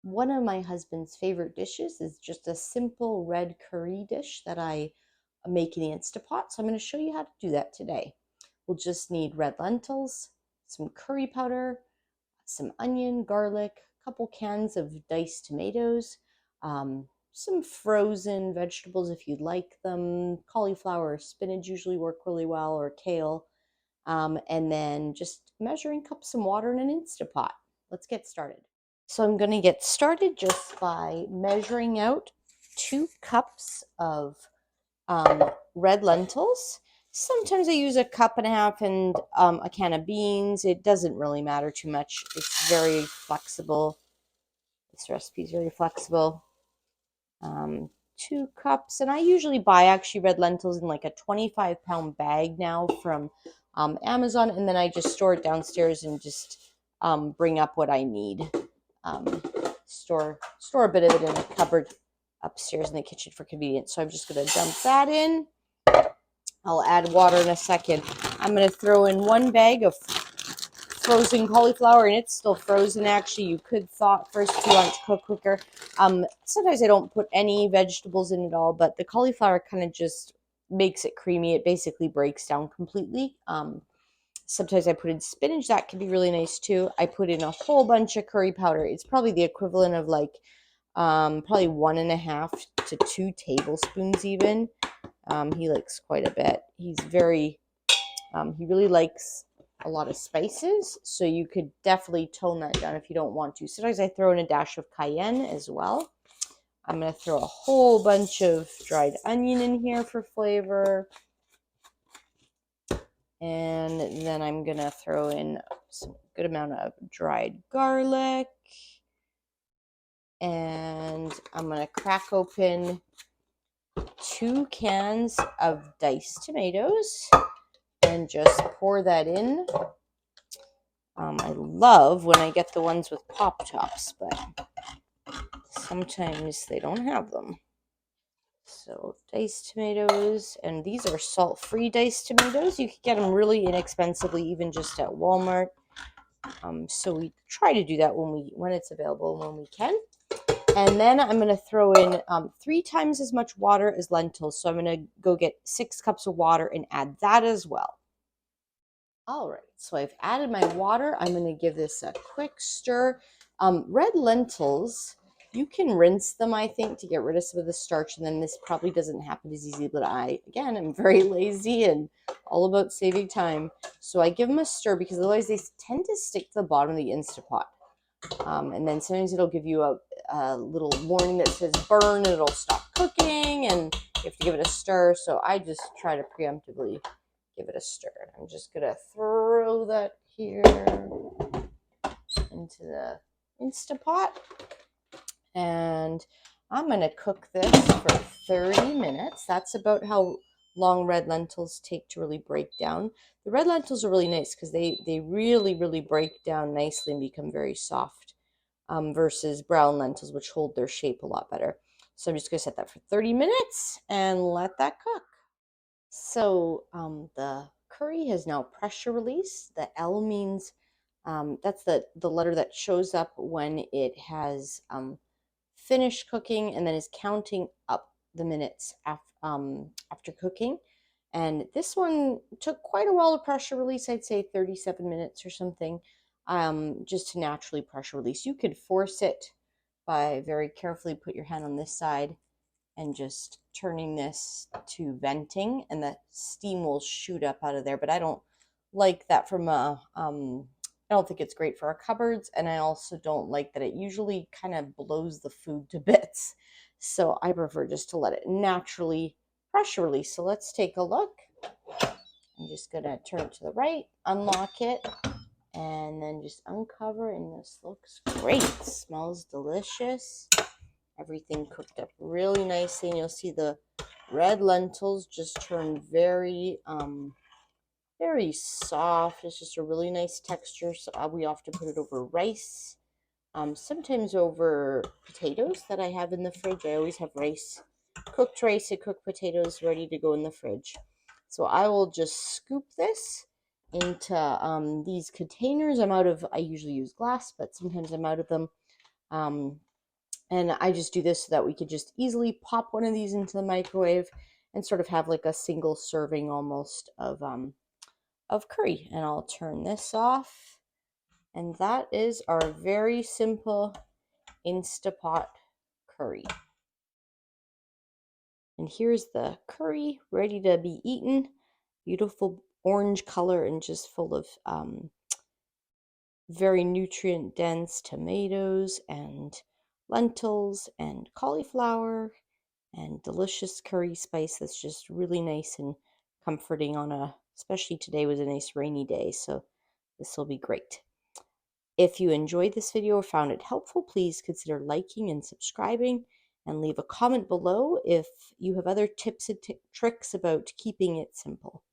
One of my husband's favorite dishes is just a simple red curry dish that I make in the Instapot. So I'm going to show you how to do that today. We'll just need red lentils, some curry powder, some onion, garlic, a couple cans of diced tomatoes, some frozen vegetables if you'd like them. Cauliflower or spinach usually work really well, or kale. And then just measuring cups of water in an Instapot. Let's get started. So I'm going to get started just by measuring out 2 cups of red lentils. Sometimes I use a cup and a half and a can of beans. It doesn't really matter too much. It's very flexible. This recipe is very flexible. 2 cups, and I usually buy actually red lentils in like a 25-pound bag now from Amazon, and then I just store it downstairs and just bring up what I need. Um, store a bit of it in a cupboard upstairs in the kitchen for convenience. So I'm just going to dump that in. I'll add water in a second. I'm going to throw in 1 bag of frozen cauliflower, and it's still frozen. Actually, you could thaw it first if you want it to cook quicker. Sometimes I don't put any vegetables in at all, but the cauliflower kind of just makes it creamy. It basically breaks down completely. Sometimes I put in spinach. That can be really nice too. I put in a whole bunch of curry powder. It's probably the equivalent of like probably 1.5 to 2 tablespoons even. He likes quite a bit. He really likes a lot of spices, so you could definitely tone that down if you don't want to. Sometimes I throw in a dash of cayenne as well. I'm going to throw a whole bunch of dried onion in here for flavor. And then I'm going to throw in some good amount of dried garlic. And I'm going to crack open 2 cans of diced tomatoes and just pour that in. I love when I get the ones with pop tops, but sometimes they don't have them. So diced tomatoes, and these are salt-free diced tomatoes. You can get them really inexpensively, even just at Walmart. So we try to do that when it's available, when we can. And then I'm going to throw in 3 times as much water as lentils. So I'm going to go get 6 cups of water and add that as well. All right, so I've added my water. I'm going to give this a quick stir. Red lentils, you can rinse them, I think, to get rid of some of the starch, and then this probably doesn't happen as easy, but again, I'm very lazy and all about saving time. So I give them a stir because otherwise they tend to stick to the bottom of the Instapot. And then sometimes it'll give you a little warning that says burn, and it'll stop cooking, and you have to give it a stir. So I just try to preemptively give it a stir. I'm just going to throw that here into the Instapot. And I'm going to cook this for 30 minutes. That's about how long red lentils take to really break down. The red lentils are really nice because they really, really break down nicely and become very soft versus brown lentils, which hold their shape a lot better. So I'm just going to set that for 30 minutes and let that cook. So the curry has now pressure released. The L means that's the letter that shows up when it has finished cooking and then is counting up the minutes after cooking. And this one took quite a while to pressure release. I'd say 37 minutes or something, just to naturally pressure release. You could force it by very carefully put your hand on this side and just turning this to venting, and the steam will shoot up out of there. But I don't like that I don't think it's great for our cupboards, and I also don't like that it usually kind of blows the food to bits. So I prefer just to let it naturally pressure release. So let's take a look. I'm just gonna turn it to the right, unlock it, and then just uncover, and this looks great. It smells delicious. Everything cooked up really nicely, and you'll see the red lentils just turn very very soft. It's just a really nice texture. So we often put it over rice, sometimes over potatoes that I have in the fridge. I always have cooked rice and cooked potatoes ready to go in the fridge. So I will just scoop this into these containers. I usually use glass, but sometimes I'm out of them. And I just do this so that we could just easily pop one of these into the microwave and sort of have like a single serving almost of curry. And I'll turn this off. And that is our very simple Instapot curry. And here's the curry ready to be eaten. Beautiful orange color and just full of very nutrient dense tomatoes and lentils and cauliflower and delicious curry spice that's just really nice and comforting on especially today was a nice rainy day, so this will be great. If you enjoyed this video or found it helpful, please consider liking and subscribing, and leave a comment below if you have other tips and tricks about keeping it simple.